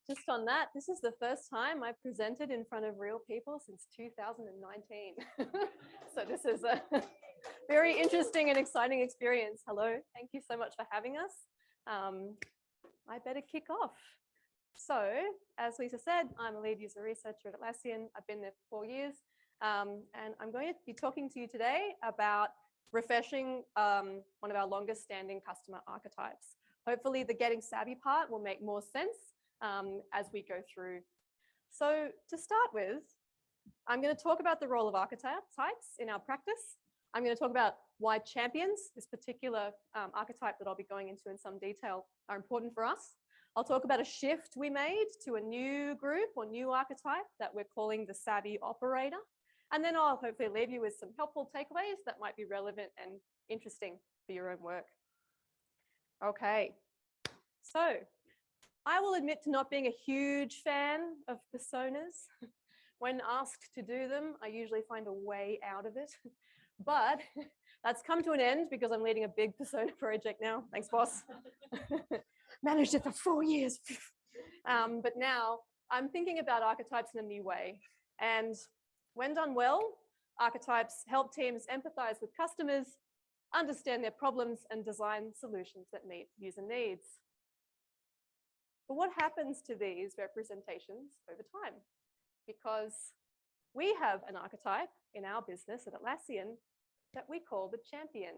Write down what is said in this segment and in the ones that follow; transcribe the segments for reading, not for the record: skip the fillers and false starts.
Just on that, this is the first time I've presented in front of real people since 2019. So this is a very interesting and exciting experience. Hello, thank you so much for having us. I better kick off. So, as Lisa said, I'm a lead user researcher at Atlassian. I've been there for 4 years. And I'm going to be talking to you today about refreshing one of our longest standing customer archetypes. Hopefully the getting savvy part will make more sense as we go through. So to start with, I'm going to talk about the role of archetypes in our practice. I'm going to talk about why champions, this particular archetype that I'll be going into in some detail, are important for us. I'll talk about a shift we made to a new group or new archetype that we're calling the savvy operator. And then I'll hopefully leave you with some helpful takeaways that might be relevant and interesting for your own work. Okay, so I will admit to not being a huge fan of personas. When asked to do them, I usually find a way out of it. But that's come to an end because I'm leading a big persona project now. Thanks, boss. Managed it for 4 years. But now I'm thinking about archetypes in a new way. And when done well, archetypes help teams empathize with customers, understand their problems, and design solutions that meet user needs. But what happens to these representations over time? Because we have an archetype in our business at Atlassian that we call the champion.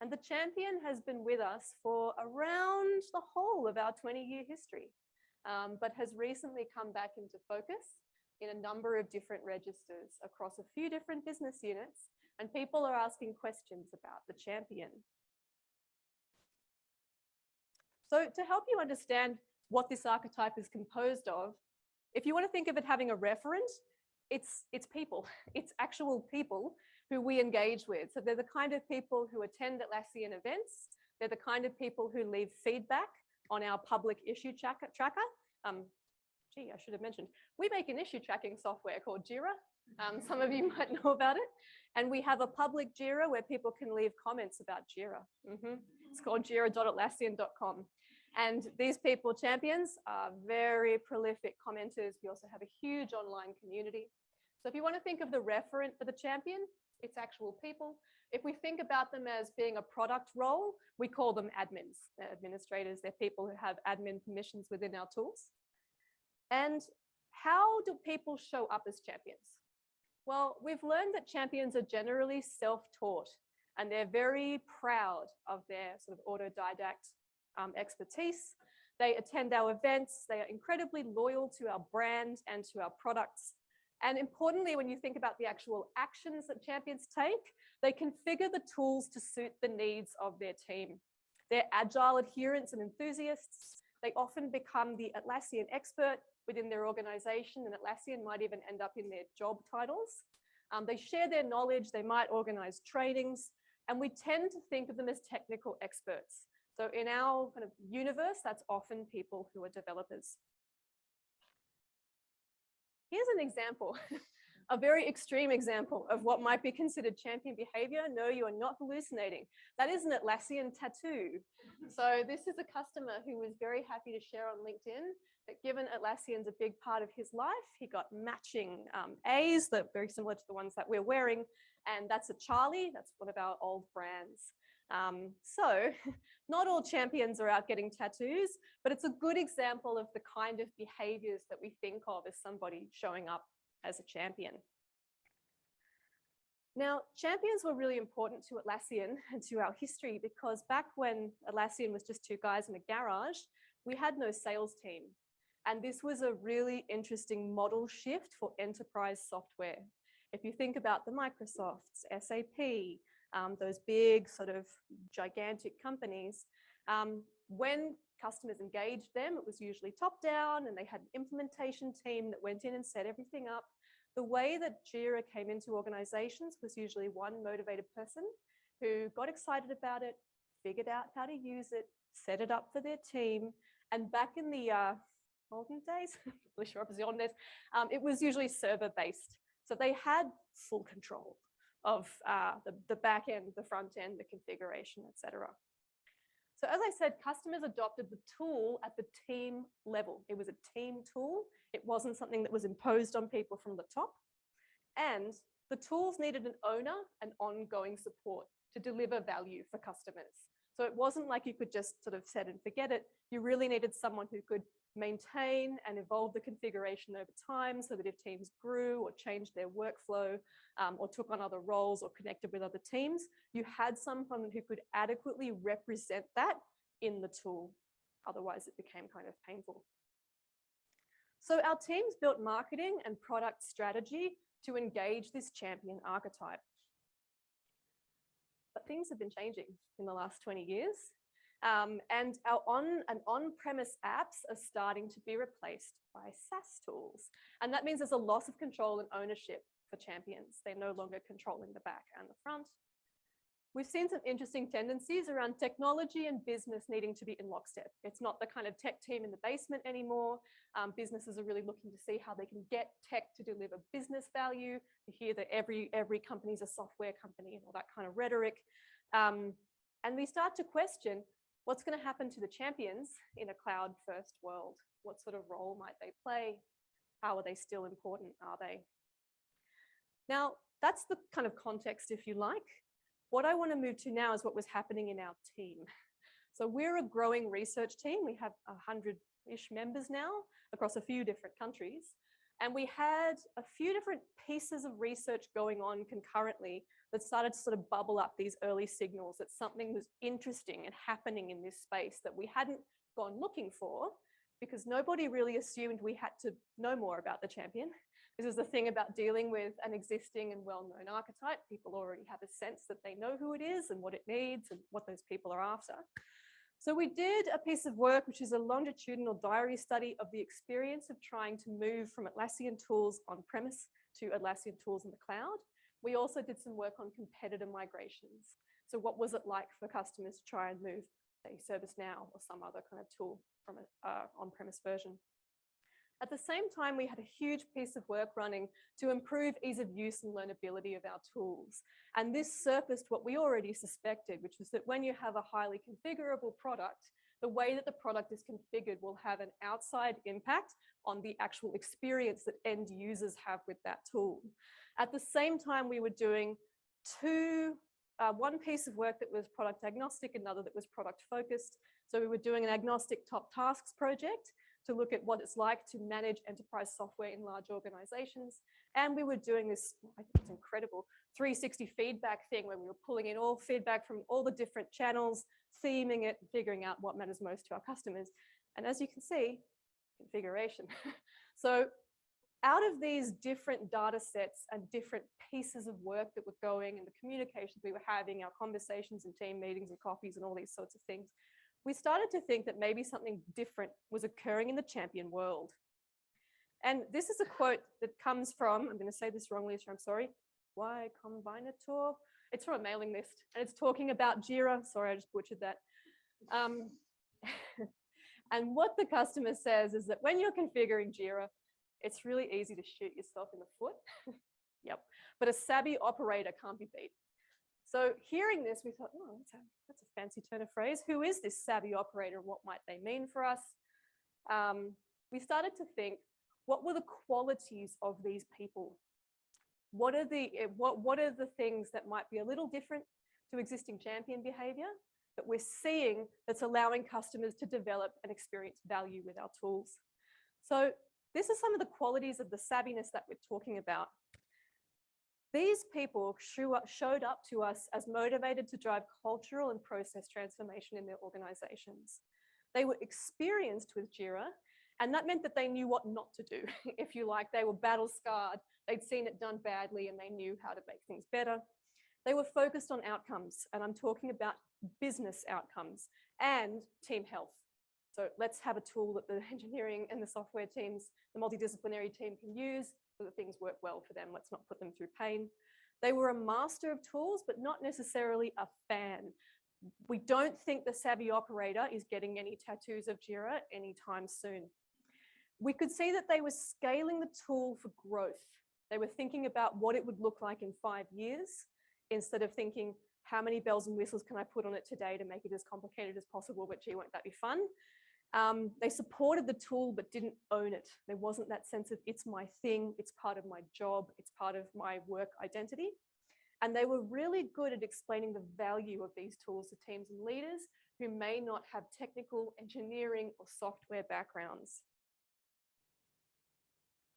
And the champion has been with us for around the whole of our 20-year history, but has recently come back into focus in a number of different registers across a few different business units, and people are asking questions about the champion. So to help you understand what this archetype is composed of, if you want to think of it having a referent, it's people. It's actual people who we engage with. So they're the kind of people who attend Atlassian events. They're the kind of people who leave feedback on our public issue tracker. Gee, I should have mentioned, we make an issue tracking software called Jira. Some of you might know about it. And we have a public Jira where people can leave comments about Jira. It's called jira.atlassian.com. And these people, champions, are very prolific commenters. We also have a huge online community. So if you want to think of the referent for the champion, it's actual people. If we think about them as being a product role, we call them admins. They're administrators. They're people who have admin permissions within our tools. And how do people show up as champions? Well, we've learned that champions are generally self-taught, and they're very proud of their sort of autodidact expertise. They attend our events. They are incredibly loyal to our brand and to our products. And importantly, when you think about the actual actions that champions take, they configure the tools to suit the needs of their team. They're agile adherents and enthusiasts. They often become the Atlassian expert within their organization, and Atlassian might even end up in their job titles. They share their knowledge. They might organize trainings, and we tend to think of them as technical experts. So in our kind of universe, that's often people who are developers. Here's an example, a very extreme example of what might be considered champion behavior. No, you are not hallucinating. That is an Atlassian tattoo. So this is a customer who was very happy to share on LinkedIn that given Atlassian's a big part of his life, he got matching A's that are very similar to the ones that we're wearing. And that's a Charlie, that's one of our old brands. So not all champions are out getting tattoos, but it's a good example of the kind of behaviors that we think of as somebody showing up as a champion. Now, champions were really important to Atlassian and to our history because back when Atlassian was just 2 guys in a garage, we had no sales team. And this was a really interesting model shift for enterprise software. If you think about the Microsofts, SAP, those big sort of gigantic companies, when customers engaged them, it was usually top down and they had an implementation team that went in and set everything up. The way that Jira came into organizations was usually one motivated person who got excited about it, figured out how to use it, set it up for their team. And back in the olden days, I'm not sure if it was the olden days, it was usually server-based. So they had full control of the back end, the front end, the configuration, etc. So as I said, customers adopted the tool at the team level. It was a team tool. It wasn't something that was imposed on people from the top. And the tools needed an owner and ongoing support to deliver value for customers. So it wasn't like you could just sort of set and forget it. You really needed someone who could maintain and evolve the configuration over time so that if teams grew or changed their workflow or took on other roles or connected with other teams, you had someone who could adequately represent that in the tool. Otherwise, it became kind of painful. So our teams built marketing and product strategy to engage this champion archetype. But things have been changing in the last 20 years. And our on-premise apps are starting to be replaced by SaaS tools. And that means there's a loss of control and ownership for champions. They're no longer controlling the back and the front. We've seen some interesting tendencies around technology and business needing to be in lockstep. It's not the kind of tech team in the basement anymore. Businesses are really looking to see how they can get tech to deliver business value. You hear that every company is a software company and all that kind of rhetoric. And we start to question what's going to happen to the champions in a cloud-first world. What sort of role might they play? How are they still important? Are they? Now, that's the kind of context, if you like. What I want to move to now is what was happening in our team. So we're a growing research team. We have 100-ish members now across a few different countries. And we had a few different pieces of research going on concurrently that started to sort of bubble up these early signals that something was interesting and happening in this space that we hadn't gone looking for because nobody really assumed we had to know more about the champion. This is the thing about dealing with an existing and well-known archetype. People already have a sense that they know who it is and what it needs and what those people are after. So we did a piece of work, which is a longitudinal diary study of the experience of trying to move from Atlassian tools on-premise to Atlassian tools in the cloud. We also did some work on competitor migrations. So what was it like for customers to try and move, say, ServiceNow or some other kind of tool from an on-premise version? At the same time, we had a huge piece of work running to improve ease of use and learnability of our tools. And this surfaced what we already suspected, which was that when you have a highly configurable product, the way that the product is configured will have an outside impact on the actual experience that end users have with that tool. At the same time, we were doing one piece of work that was product agnostic, another that was product focused. So we were doing an agnostic top tasks project to look at what it's like to manage enterprise software in large organizations. And we were doing this, I think it's incredible, 360 feedback thing where we were pulling in all feedback from all the different channels, theming it, figuring out what matters most to our customers. And as you can see, configuration. So out of these different data sets and different pieces of work that were going and the communications we were having, our conversations and team meetings and coffees and all these sorts of things, we started to think that maybe something different was occurring in the champion world. And this is a quote that comes from, I'm going to say this wrongly, so I'm sorry, Y Combinator. It's from a mailing list, and it's talking about Jira. Sorry, I just butchered that. And what the customer says is that when you're configuring Jira, it's really easy to shoot yourself in the foot. Yep. But a savvy operator can't be beat. So hearing this, we thought, oh, that's a fancy turn of phrase. Who is this savvy operator and what might they mean for us? We started to think, what were the qualities of these people? What are the things that might be a little different to existing champion behavior that we're seeing that's allowing customers to develop and experience value with our tools? So this is some of the qualities of the savviness that we're talking about. These people showed up to us as motivated to drive cultural and process transformation in their organizations. They were experienced with Jira, and that meant that they knew what not to do. If you like, they were battle scarred, they'd seen it done badly, and they knew how to make things better. They were focused on outcomes, and I'm talking about business outcomes and team health. So let's have a tool that the engineering and the software teams, the multidisciplinary team can use so that things work well for them. Let's not put them through pain. They were a master of tools, but not necessarily a fan. We don't think the savvy operator is getting any tattoos of Jira anytime soon. We could see that they were scaling the tool for growth. They were thinking about what it would look like in 5 years instead of thinking, how many bells and whistles can I put on it today to make it as complicated as possible, but gee, won't that be fun? They supported the tool, but didn't own it. There wasn't that sense of it's my thing, it's part of my job, it's part of my work identity. And they were really good at explaining the value of these tools to teams and leaders who may not have technical, engineering, or software backgrounds.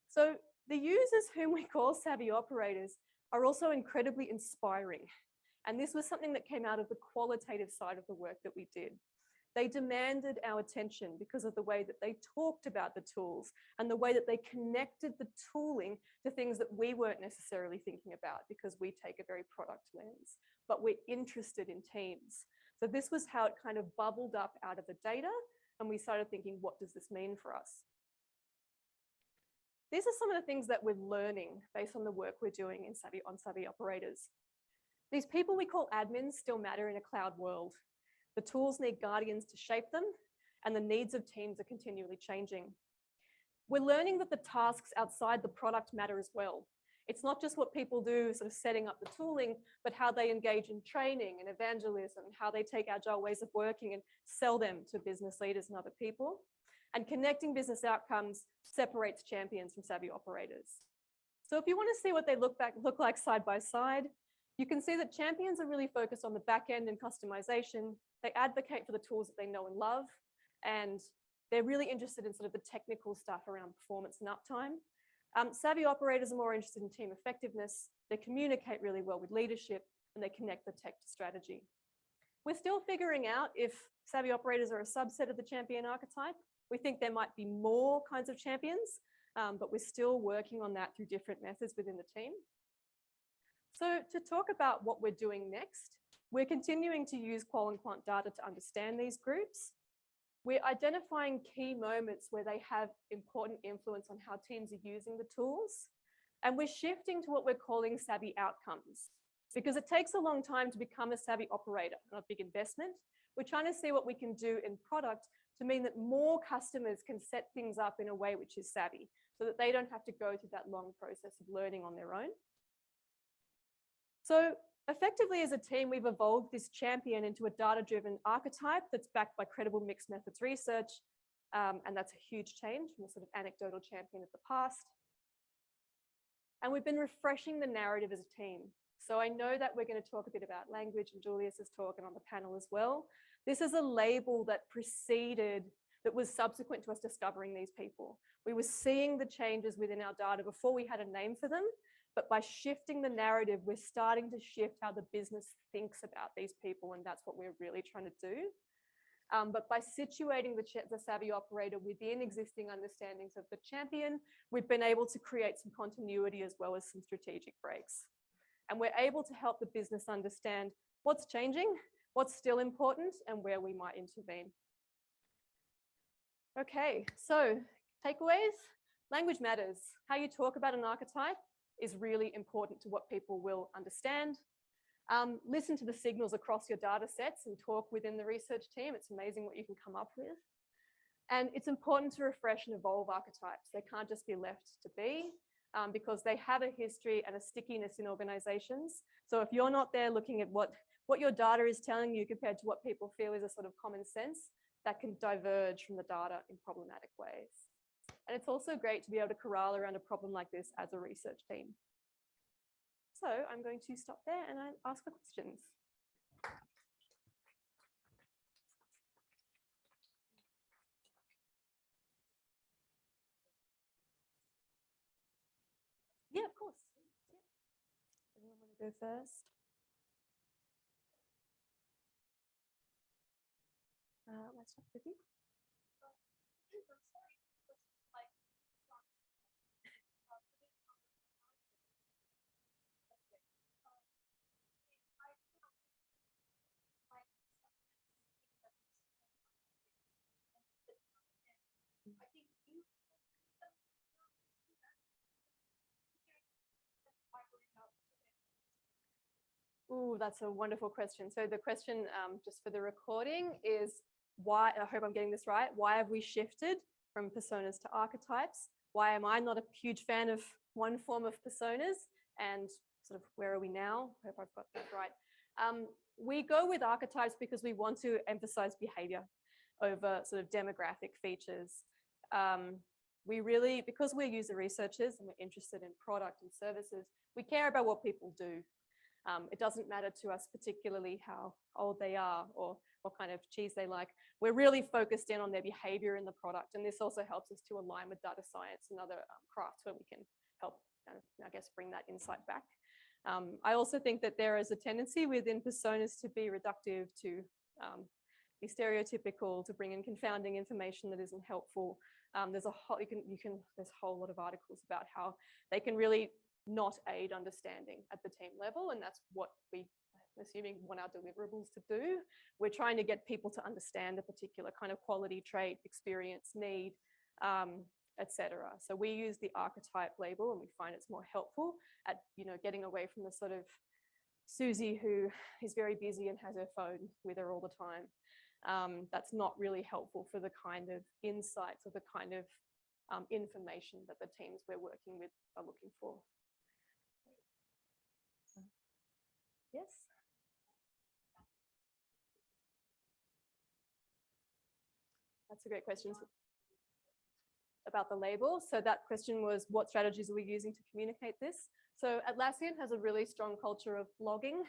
So the users whom we call savvy operators are also incredibly inspiring. And this was something that came out of the qualitative side of the work that we did. They demanded our attention because of the way that they talked about the tools and the way that they connected the tooling to things that we weren't necessarily thinking about because we take a very product lens, but we're interested in teams. So this was how it kind of bubbled up out of the data, and we started thinking, what does this mean for us? These are some of the things that we're learning based on the work we're doing in savvy operators. These people we call admins still matter in a cloud world. The tools need guardians to shape them, and the needs of teams are continually changing. We're learning that the tasks outside the product matter as well. It's not just what people do sort of setting up the tooling, but how they engage in training and evangelism, how they take agile ways of working and sell them to business leaders and other people. And connecting business outcomes separates champions from savvy operators. So if you want to see what they look like side by side, you can see that champions are really focused on the back end and customization. They advocate for the tools that they know and love, and they're really interested in sort of the technical stuff around performance and uptime. Savvy operators are more interested in team effectiveness. They communicate really well with leadership, and they connect the tech to strategy. We're still figuring out if savvy operators are a subset of the champion archetype. We think there might be more kinds of champions, but we're still working on that through different methods within the team. So to talk about what we're doing next, we're continuing to use qual and quant data to understand these groups. We're identifying key moments where they have important influence on how teams are using the tools. And we're shifting to what we're calling savvy outcomes, because it takes a long time to become a savvy operator, not a big investment. We're trying to see what we can do in product to mean that more customers can set things up in a way which is savvy, so that they don't have to go through that long process of learning on their own. So effectively, as a team, we've evolved this champion into a data-driven archetype that's backed by credible mixed methods research. And that's a huge change from the sort of anecdotal champion of the past. And we've been refreshing the narrative as a team. So I know that we're going to talk a bit about language, and Julius's talk and on the panel as well. This is a label that was subsequent to us discovering these people. We were seeing the changes within our data before we had a name for them. But by shifting the narrative, we're starting to shift how the business thinks about these people, and that's what we're really trying to do. But by situating the savvy operator within existing understandings of the champion, we've been able to create some continuity as well as some strategic breaks. And we're able to help the business understand what's changing, what's still important, and where we might intervene. Okay, so takeaways. Language matters. How you talk about an archetype is really important to what people will understand. Listen to the signals across your data sets and talk within the research team. It's amazing what you can come up with. And it's important to refresh and evolve archetypes. They can't just be left to be because they have a history and a stickiness in organizations. So if you're not there looking at what your data is telling you compared to what people feel is a sort of common sense, that can diverge from the data in problematic ways. And it's also great to be able to corral around a problem like this as a research team. So I'm going to stop there and ask for questions. Yeah, of course. Yeah. Anyone want to go first? Let's start with you. Ooh, that's a wonderful question. So the question, just for the recording, is why, I hope I'm getting this right, why have we shifted from personas to archetypes? Why am I not a huge fan of one form of personas? And sort of where are we now? I hope I've got that right. We go with archetypes because we want to emphasize behavior over sort of demographic features. Because we're user researchers and we're interested in product and services, we care about what people do. It doesn't matter to us particularly how old they are or what kind of cheese they like. We're really focused in on their behavior in the product. And this also helps us to align with data science and other crafts where we can help, I guess, bring that insight back. I also think that there is a tendency within personas to be reductive, to be stereotypical, to bring in confounding information that isn't helpful. There's a whole lot of articles about how they can really not aid understanding at the team level, and that's what we, assuming, want our deliverables to do. We're trying to get people to understand a particular kind of quality, trait, experience, need, etc. So we use the archetype label, and we find it's more helpful at getting away from the sort of Susie who is very busy and has her phone with her all the time. That's not really helpful for the kind of insights or the kind of information that the teams we're working with are looking for. Yes. That's a great question about the label. So that question was, what strategies are we using to communicate this? So Atlassian has a really strong culture of blogging.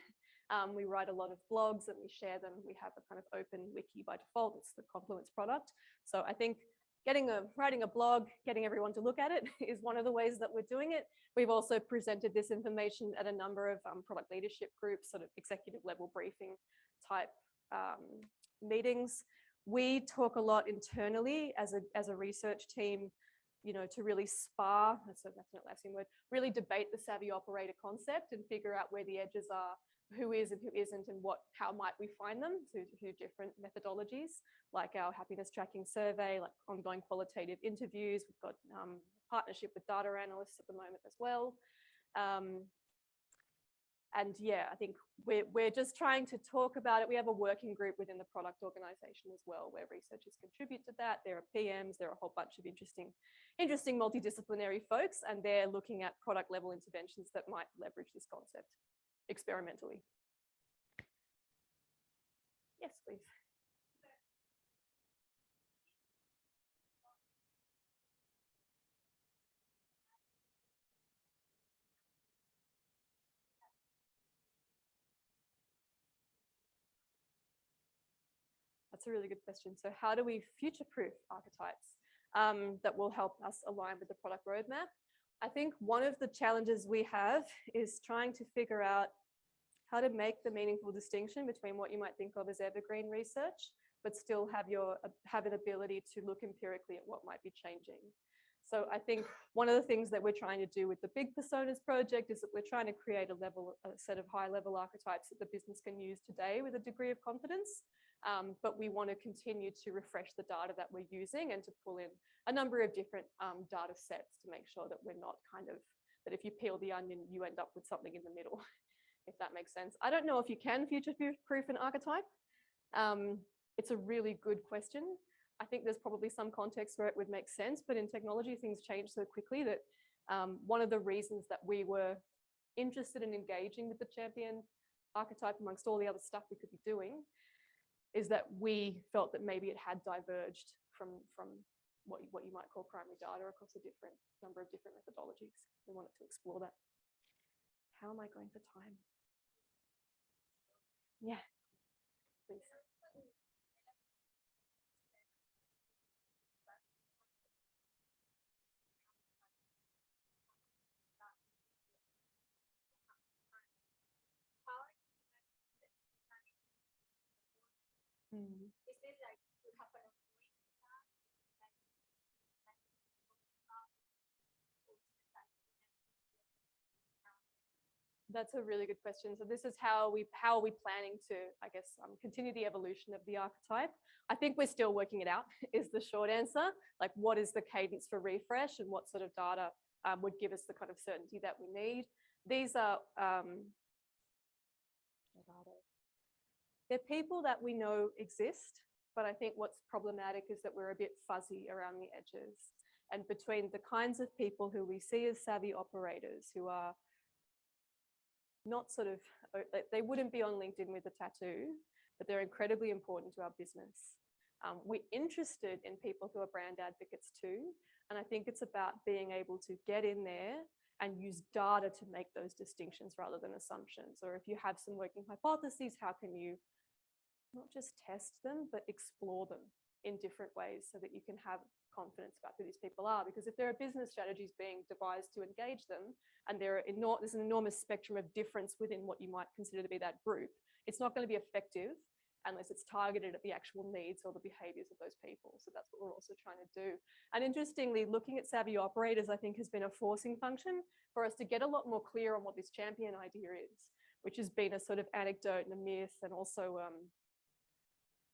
We write a lot of blogs and we share them. We have a kind of open wiki by default. It's the Confluence product. So I think writing a blog, getting everyone to look at it is one of the ways that we're doing it. We've also presented this information at a number of product leadership groups, sort of executive level briefing type meetings. We talk a lot internally as a research team, to really spar, that's an Atlassian word, really debate the savvy operator concept and figure out where the edges are, who is and who isn't, and how might we find them through different methodologies, like our happiness tracking survey, like ongoing qualitative interviews. We've got partnership with data analysts at the moment as well. And yeah, I think we're just trying to talk about it. We have a working group within the product organization as well, where researchers contribute to that. There are PMs, there are a whole bunch of interesting multidisciplinary folks, and they're looking at product level interventions that might leverage this concept experimentally. Yes, please. That's a really good question. So how do we future-proof archetypes that will help us align with the product roadmap? I think one of the challenges we have is trying to figure out how to make the meaningful distinction between what you might think of as evergreen research, but still have an ability to look empirically at what might be changing. So I think one of the things that we're trying to do with the Big Personas project is that we're trying to create a set of high-level archetypes that the business can use today with a degree of confidence. But we want to continue to refresh the data that we're using and to pull in a number of different data sets to make sure that we're not that if you peel the onion, you end up with something in the middle, if that makes sense. I don't know if you can future-proof an archetype. It's a really good question. I think there's probably some context where it would make sense, but in technology, things change so quickly that one of the reasons that we were interested in engaging with the champion archetype amongst all the other stuff we could be doing is that we felt that maybe it had diverged from what you might call primary data across a number of different methodologies. We wanted to explore that. How am I going for time? Yeah, please. Mm. That's a really good question. So this is how are we planning to, I guess, continue the evolution of the archetype? I think we're still working it out, is the short answer. Like, what is the cadence for refresh and what sort of data would give us the kind of certainty that we need? These are, they're people that we know exist, but I think what's problematic is that we're a bit fuzzy around the edges. And between the kinds of people who we see as savvy operators who are not sort of they wouldn't be on LinkedIn with a tattoo, but they're incredibly important to our business. We're interested in people who are brand advocates too. And I think it's about being able to get in there and use data to make those distinctions rather than assumptions. Or if you have some working hypotheses, how can you not just test them, but explore them in different ways so that you can have confidence about who these people are? Because if there are business strategies being devised to engage them, and there's an enormous spectrum of difference within what you might consider to be that group, it's not going to be effective unless it's targeted at the actual needs or the behaviors of those people. So that's what we're also trying to do. And interestingly, looking at savvy operators, I think, has been a forcing function for us to get a lot more clear on what this champion idea is, which has been a sort of anecdote and a myth, and also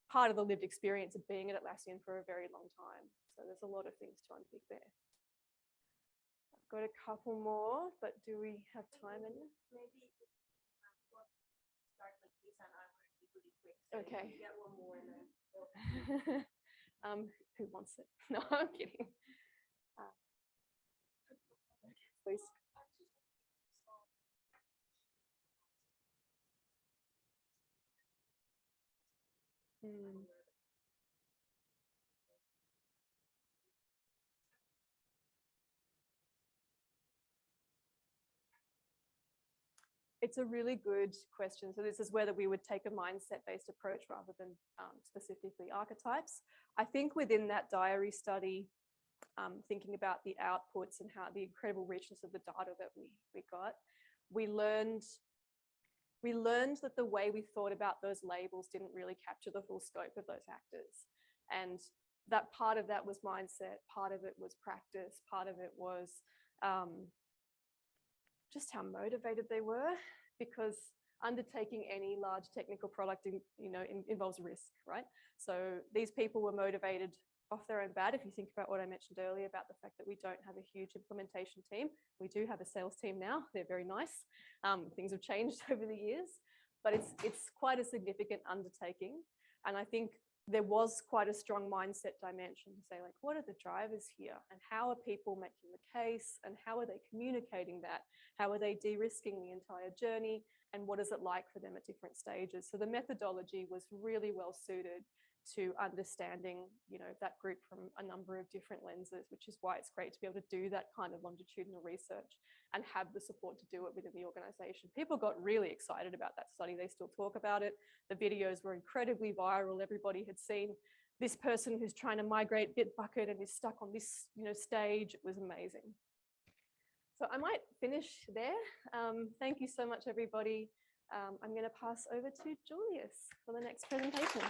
part of the lived experience of being at Atlassian for a very long time. So there's a lot of things to unpick there. I've got a couple more, but do we have time? Maybe start like this, and I want to keep really quick. So okay. Get one more and then. Who wants it? No, I'm kidding. Please. It's a really good question. So this is whether we would take a mindset-based approach rather than specifically archetypes. I think within that diary study, thinking about the outputs and how the incredible richness of the data that we got, we learned that the way we thought about those labels didn't really capture the full scope of those actors. And that part of that was mindset, part of it was practice, part of it was just how motivated they were, because undertaking any large technical product involves risk, right? So these people were motivated off their own bat. If you think about what I mentioned earlier about the fact that we don't have a huge implementation team, we do have a sales team now. They're very nice. Things have changed over the years, but it's quite a significant undertaking. And I think there was quite a strong mindset dimension to say, like, what are the drivers here? And how are people making the case? And how are they communicating that? How are they de-risking the entire journey? And what is it like for them at different stages? So the methodology was really well suited to understanding, that group from a number of different lenses, which is why it's great to be able to do that kind of longitudinal research and have the support to do it within the organization. People got really excited about that study. They still talk about it. The videos were incredibly viral. Everybody had seen this person who's trying to migrate Bitbucket and is stuck on this, stage. It was amazing. So I might finish there. Thank you so much, everybody. I'm going to pass over to Julius for the next presentation.